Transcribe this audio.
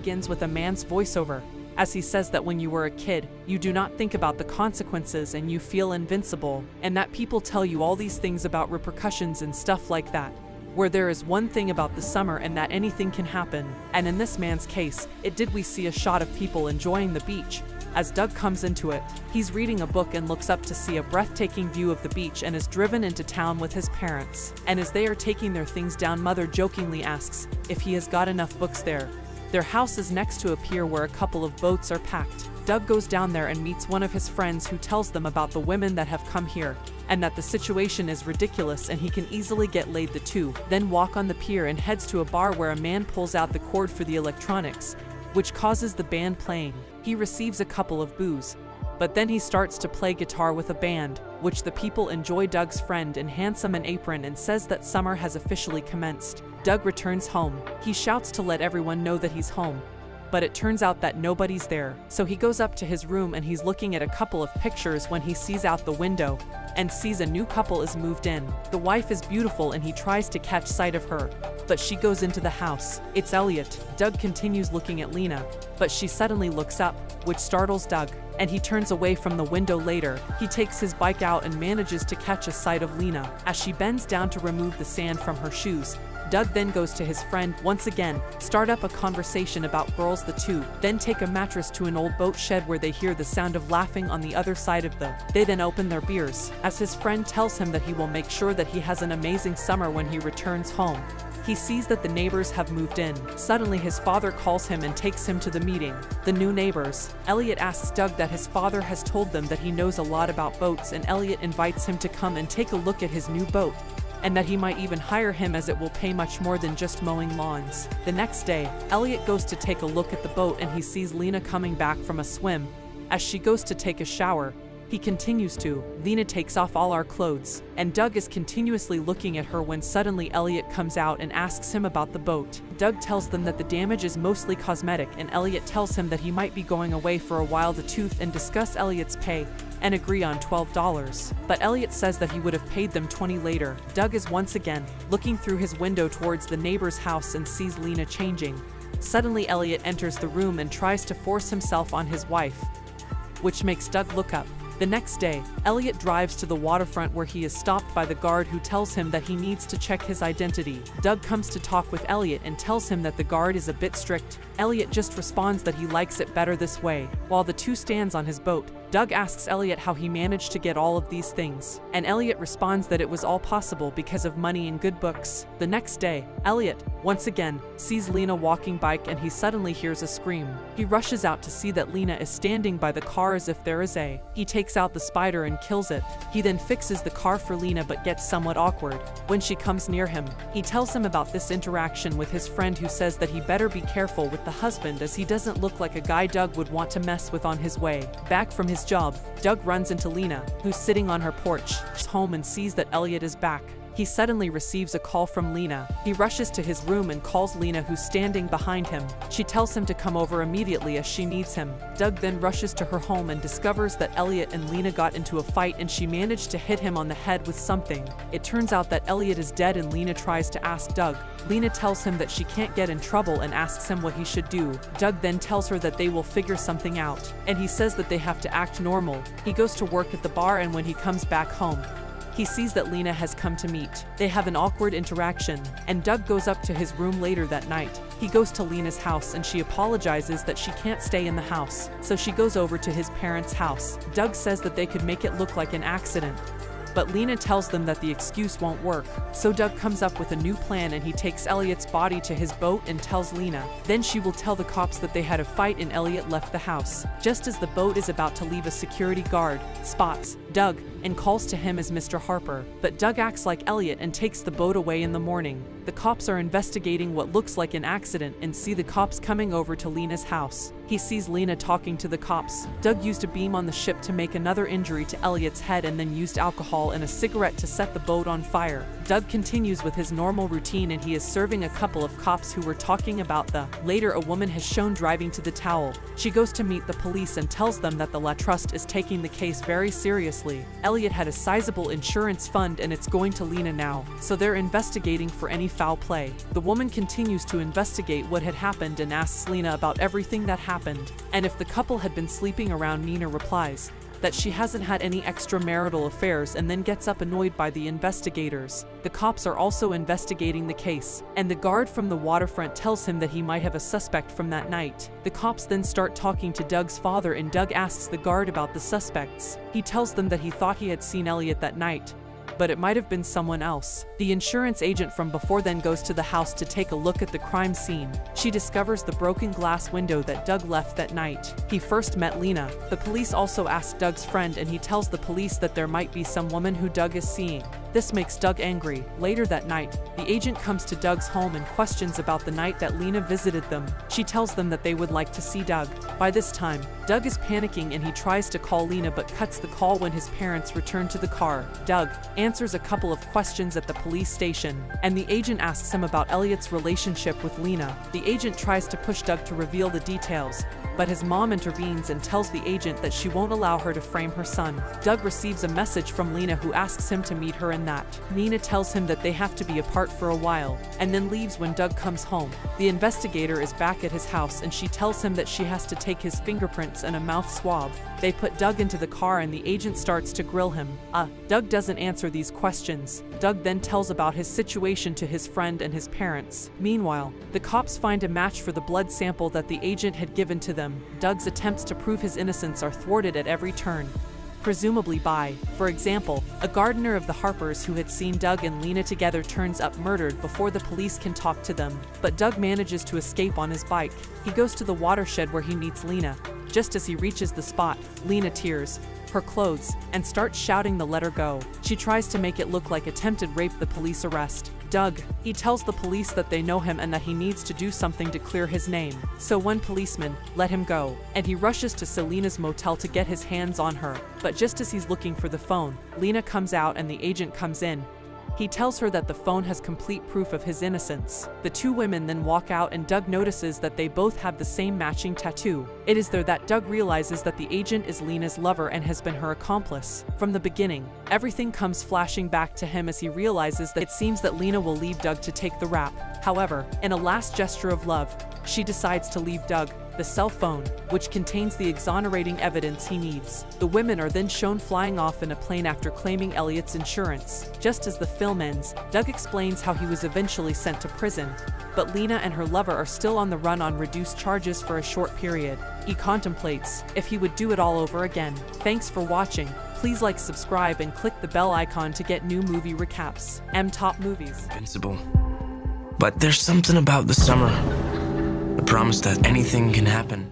begins with a man's voiceover, as he says that when you were a kid, you do not think about the consequences and you feel invincible, and that people tell you all these things about repercussions and stuff like that. Where there is one thing about the summer and that anything can happen, and in this man's case, we see a shot of people enjoying the beach. As Doug comes into it, he's reading a book and looks up to see a breathtaking view of the beach and is driven into town with his parents. And as they are taking their things down, Mother jokingly asks if he has got enough books there. Their house is next to a pier where a couple of boats are packed. Doug goes down there and meets one of his friends who tells them about the women that have come here, and that the situation is ridiculous and he can easily get laid. The two then walk on the pier and heads to a bar where a man pulls out the cord for the electronics, which causes the band playing. He receives a couple of boos, but then he starts to play guitar with a band, which the people enjoy. Doug's friend hands him an apron and says that summer has officially commenced. Doug returns home. He shouts to let everyone know that he's home, but it turns out that nobody's there. So he goes up to his room and he's looking at a couple of pictures when he sees out the window and sees a new couple is moved in. The wife is beautiful and he tries to catch sight of her, but she goes into the house. It's Elliot. Doug continues looking at Lena, but she suddenly looks up, which startles Doug, and he turns away from the window. Later, he takes his bike out and manages to catch a sight of Lena as she bends down to remove the sand from her shoes. Doug then goes to his friend once again, start up a conversation about girls. The two then take a mattress to an old boat shed where they hear the sound of laughing on the other side of they then open their beers, as his friend tells him that he will make sure that he has an amazing summer when he returns home. He sees that the neighbors have moved in. Suddenly his father calls him and takes him to the meeting. The new neighbors. Elliot asks Doug that his father has told them that he knows a lot about boats, and Elliot invites him to come and take a look at his new boat, and that he might even hire him as it will pay much more than just mowing lawns. The next day, Elliot goes to take a look at the boat and he sees Lena coming back from a swim. As she goes to take a shower, he continues to. Lena takes off all our clothes, and Doug is continuously looking at her when suddenly Elliot comes out and asks him about the boat. Doug tells them that the damage is mostly cosmetic, and Elliot tells him that he might be going away for a while to tooth and discuss Elliot's pay and agree on $12. But Elliot says that he would have paid them $20 later. Doug is once again looking through his window towards the neighbor's house and sees Lena changing. Suddenly Elliot enters the room and tries to force himself on his wife, which makes Doug look up. The next day, Elliot drives to the waterfront where he is stopped by the guard who tells him that he needs to check his identity. Doug comes to talk with Elliot and tells him that the guard is a bit strict. Elliot just responds that he likes it better this way. While the two stands on his boat, Doug asks Elliot how he managed to get all of these things, and Elliot responds that it was all possible because of money and good books. The next day, Elliot, once again, sees Lena walking bike and he suddenly hears a scream. He rushes out to see that Lena is standing by the car as if there is a. He takes out the spider and kills it. He then fixes the car for Lena but gets somewhat awkward when she comes near him. He tells him about this interaction with his friend who says that he better be careful with the husband as he doesn't look like a guy Doug would want to mess with on his way back from his job. Doug runs into Lena, who's sitting on her porch, home, and sees that Elliot is back. He suddenly receives a call from Lena. He rushes to his room and calls Lena, who's standing behind him. She tells him to come over immediately as she needs him. Doug then rushes to her home and discovers that Elliot and Lena got into a fight and she managed to hit him on the head with something. It turns out that Elliot is dead and Lena tries to ask Doug. Lena tells him that she can't get in trouble and asks him what he should do. Doug then tells her that they will figure something out, and he says that they have to act normal. He goes to work at the bar, and when he comes back home, he sees that Lena has come to meet. They have an awkward interaction, and Doug goes up to his room later that night. He goes to Lena's house and she apologizes that she can't stay in the house, so she goes over to his parents' house. Doug says that they could make it look like an accident, but Lena tells them that the excuse won't work. So Doug comes up with a new plan and he takes Elliot's body to his boat and tells Lena. Then she will tell the cops that they had a fight and Elliot left the house. Just as the boat is about to leave, a security guard spots Doug and calls to him as Mr. Harper. But Doug acts like Elliot and takes the boat away in the morning. The cops are investigating what looks like an accident and see the cops coming over to Lena's house. He sees Lena talking to the cops. Doug used a beam on the ship to make another injury to Elliot's head and then used alcohol and a cigarette to set the boat on fire. Doug continues with his normal routine and he is serving a couple of cops who were talking about the. Later, a woman has shown driving to the towel. She goes to meet the police and tells them that the La Trust is taking the case very seriously. Elliot had a sizable insurance fund and it's going to Lena now, so they're investigating for any foul play. The woman continues to investigate what had happened and asks Lena about everything that happened, and if the couple had been sleeping around. Nina replies that she hasn't had any extramarital affairs and then gets up annoyed by the investigators. The cops are also investigating the case, and the guard from the waterfront tells him that he might have a suspect from that night. The cops then start talking to Doug's father and Doug asks the guard about the suspects. He tells them that he thought he had seen Elliot that night, but it might have been someone else. The insurance agent from before then goes to the house to take a look at the crime scene. She discovers the broken glass window that Doug left that night. He first met Lena. The police also ask Doug's friend and he tells the police that there might be some woman who Doug is seeing. This makes Doug angry. Later that night, the agent comes to Doug's home and questions about the night that Lena visited them. She tells them that they would like to see Doug. By this time, Doug is panicking and he tries to call Lena but cuts the call when his parents return to the car. Doug answers a couple of questions at the police station, and the agent asks him about Elliot's relationship with Lena. The agent tries to push Doug to reveal the details, but his mom intervenes and tells the agent that she won't allow her to frame her son. Doug receives a message from Lena who asks him to meet her in that. Nina tells him that they have to be apart for a while, and then leaves when Doug comes home. The investigator is back at his house and she tells him that she has to take his fingerprints and a mouth swab. They put Doug into the car and the agent starts to grill him. Doug doesn't answer these questions. Doug then tells about his situation to his friend and his parents. Meanwhile, the cops find a match for the blood sample that the agent had given to them. Doug's attempts to prove his innocence are thwarted at every turn, presumably by, for example, a gardener of the Harpers who had seen Doug and Lena together turns up murdered before the police can talk to them. But Doug manages to escape on his bike. He goes to the watershed where he meets Lena. Just as he reaches the spot, Lena tears her clothes and starts shouting to let her go. She tries to make it look like attempted rape. The police arrest Doug. He tells the police that they know him and that he needs to do something to clear his name. So one policeman let him go, and he rushes to Selena's motel to get his hands on her. But just as he's looking for the phone, Lena comes out and the agent comes in. He tells her that the phone has complete proof of his innocence. The two women then walk out and Doug notices that they both have the same matching tattoo. It is there that Doug realizes that the agent is Lena's lover and has been her accomplice from the beginning. Everything comes flashing back to him as he realizes that it seems that Lena will leave Doug to take the rap. However, in a last gesture of love, she decides to leave Doug the cell phone, which contains the exonerating evidence he needs. The women are then shown flying off in a plane after claiming Elliot's insurance. Just as the film ends, Doug explains how he was eventually sent to prison, but Lena and her lover are still on the run on reduced charges for a short period. He contemplates if he would do it all over again. Thanks for watching. Please like, subscribe, and click the bell icon to get new movie recaps. Top Movies. Invincible. But there's something about the summer. The promise that anything can happen.